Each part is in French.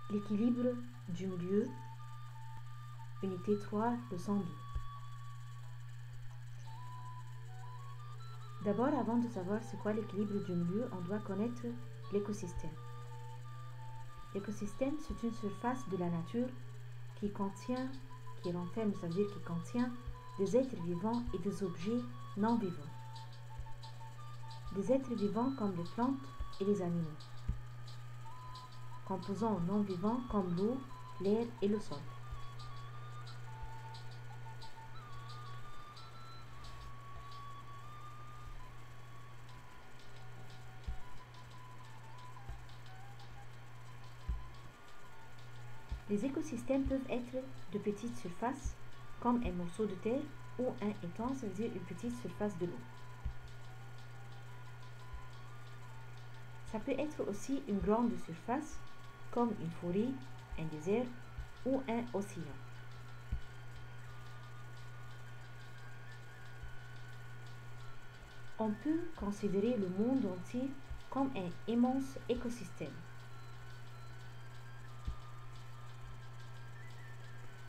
L'équilibre du milieu, unité 3, leçon 2. D'abord, avant de savoir c'est quoi l'équilibre du milieu, on doit connaître l'écosystème. L'écosystème, c'est une surface de la nature qui renferme, ça veut dire qui contient des êtres vivants et des objets non vivants. Des êtres vivants comme les plantes et les animaux. Composants non vivants comme l'eau, l'air et le sol. Les écosystèmes peuvent être de petites surfaces, comme un morceau de terre, ou un étang, ça veut dire une petite surface de l'eau. Ça peut être aussi une grande surface, comme une forêt, un désert ou un océan. On peut considérer le monde entier comme un immense écosystème.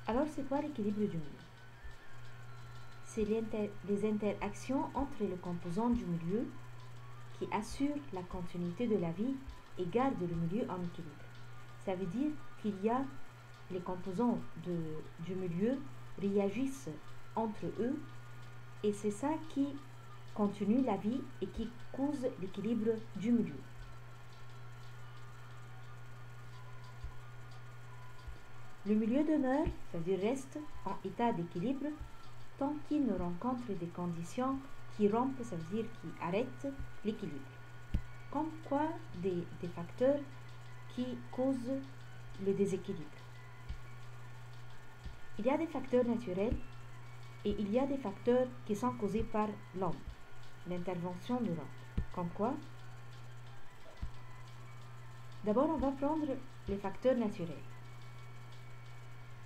Alors, c'est quoi l'équilibre du milieu? C'est les interactions entre les composants du milieu qui assurent la continuité de la vie et gardent le milieu en équilibre. Ça veut dire qu'il y a les composants du milieu réagissent entre eux et c'est ça qui continue la vie et qui cause l'équilibre du milieu. Le milieu demeure, c'est-à-dire reste en état d'équilibre tant qu'il ne rencontre des conditions qui rompent, ça veut dire qui arrêtent l'équilibre. Comme quoi des facteurs qui causent le déséquilibre. Il y a des facteurs naturels et il y a des facteurs qui sont causés par l'homme, l'intervention de l'homme. Comme quoi? D'abord, on va prendre les facteurs naturels.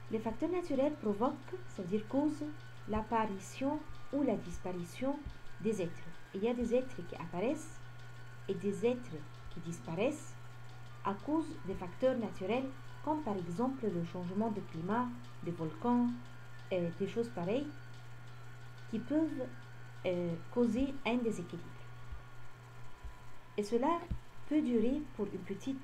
Les facteurs naturels provoquent, ça veut dire causent, l'apparition ou la disparition des êtres. Il y a des êtres qui apparaissent et des êtres qui disparaissent à cause des facteurs naturels, comme par exemple le changement de climat, des volcans, des choses pareilles, qui peuvent causer un déséquilibre. Et cela peut durer pour une petite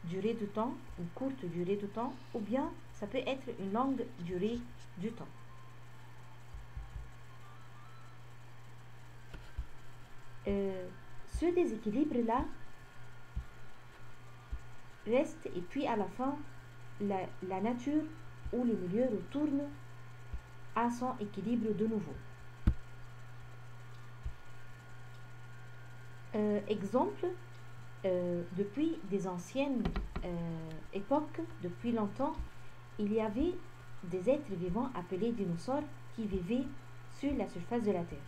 durée de temps, une courte durée de temps, ou bien ça peut être une longue durée du temps. Ce déséquilibre-là reste et puis à la fin, la nature ou le milieu retourne à son équilibre de nouveau. Exemple, depuis des anciennes époques, depuis longtemps, il y avait des êtres vivants appelés dinosaures qui vivaient sur la surface de la Terre.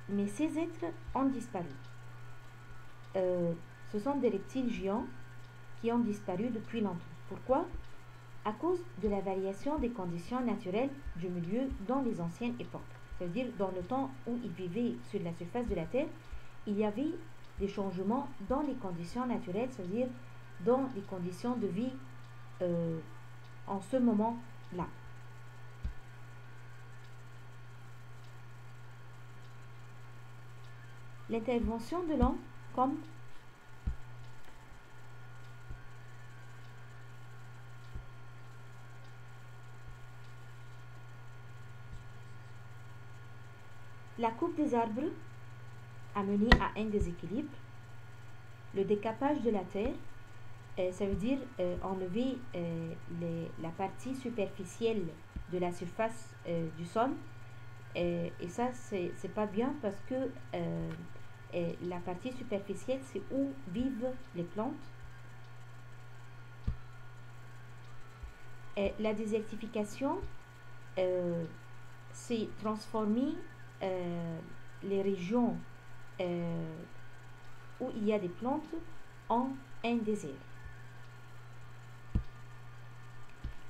Mais ces êtres ont disparu. Ce sont des reptiles géants qui ont disparu depuis longtemps. Pourquoi? À cause de la variation des conditions naturelles du milieu dans les anciennes époques. C'est-à-dire dans le temps où ils vivaient sur la surface de la Terre, il y avait des changements dans les conditions naturelles, c'est-à-dire dans les conditions de vie en ce moment-là. L'intervention de l'homme comme la coupe des arbres a mené à un déséquilibre. Le décapage de la terre, ça veut dire enlever la partie superficielle de la surface du sol. Et ça, c'est pas bien parce que la partie superficielle, c'est où vivent les plantes. La désertification, c'est transformer les régions où il y a des plantes en un désert.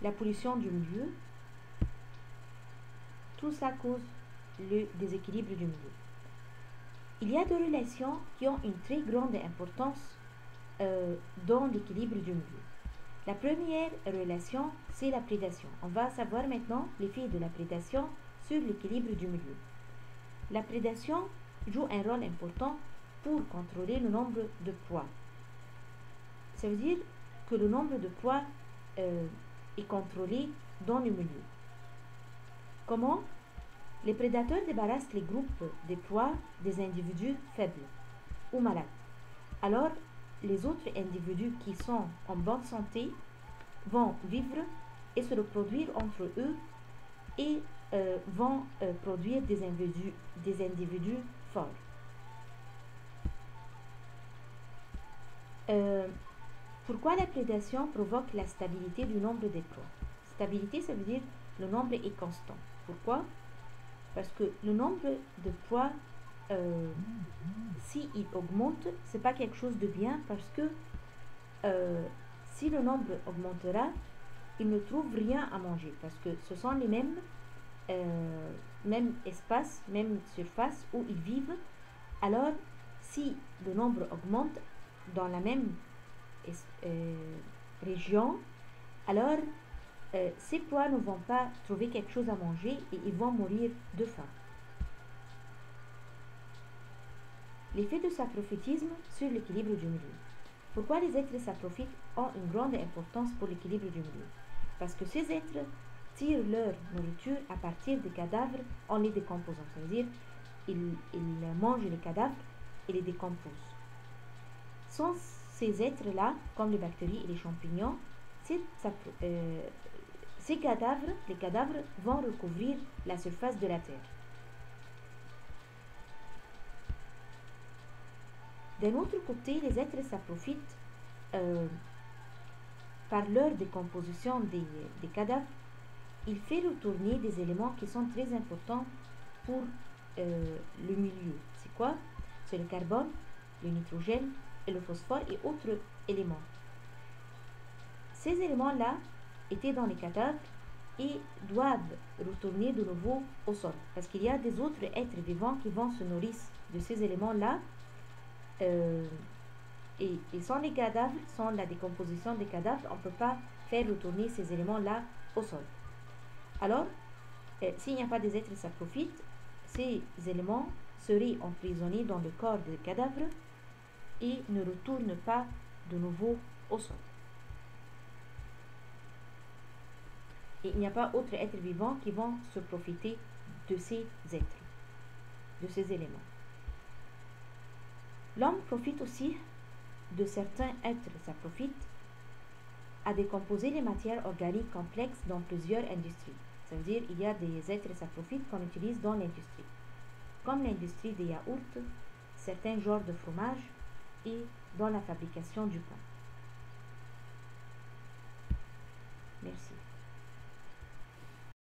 La pollution du milieu, tout ça cause le déséquilibre du milieu. Il y a des relations qui ont une très grande importance dans l'équilibre du milieu. La première relation, c'est la prédation. On va savoir maintenant l'effet de la prédation sur l'équilibre du milieu. La prédation joue un rôle important pour contrôler le nombre de proies. Ça veut dire que le nombre de proies est contrôlé dans le milieu. Comment? Les prédateurs débarrassent les groupes de proies des individus faibles ou malades. Alors, les autres individus qui sont en bonne santé vont vivre et se reproduire entre eux et vont produire des individus forts. Pourquoi la prédation provoque la stabilité du nombre des proies? Stabilité, ça veut dire le nombre est constant. Pourquoi? Parce que le nombre de proies, s'il augmente, c'est pas quelque chose de bien parce que si le nombre augmentera, ils ne trouvent rien à manger parce que ce sont les mêmes espaces, même surface où ils vivent. Alors, si le nombre augmente dans la même région, alors ces proies ne vont pas trouver quelque chose à manger et ils vont mourir de faim. L'effet de saprophytisme sur l'équilibre du milieu. Pourquoi les êtres saprophytes ont une grande importance pour l'équilibre du milieu? Parce que ces êtres tirent leur nourriture à partir des cadavres en les décomposant. C'est-à-dire, ils mangent les cadavres et les décomposent. Sans ces êtres-là, comme les bactéries et les champignons, les cadavres vont recouvrir la surface de la Terre. D'un autre côté, les êtres saprophytes, par leur décomposition des cadavres, ils font retourner des éléments qui sont très importants pour le milieu. C'est quoi? C'est le carbone, le nitrogène et le phosphore et autres éléments. Ces éléments-là étaient dans les cadavres et doivent retourner de nouveau au sol. Parce qu'il y a des autres êtres vivants qui vont se nourrir de ces éléments-là. Et sans les cadavres, sans la décomposition des cadavres, on ne peut pas faire retourner ces éléments-là au sol. Alors, s'il n'y a pas des êtres saprophytes, ces éléments seraient emprisonnés dans le corps des cadavres et ne retournent pas de nouveau au sol. Et il n'y a pas d'autres êtres vivants qui vont se profiter de ces êtres, de ces éléments. L'homme profite aussi de certains êtres saprophytes à décomposer les matières organiques complexes dans plusieurs industries. Ça veut dire qu'il y a des êtres saprophytes qu'on utilise dans l'industrie, comme l'industrie des yaourts, certains genres de fromage et dans la fabrication du pain.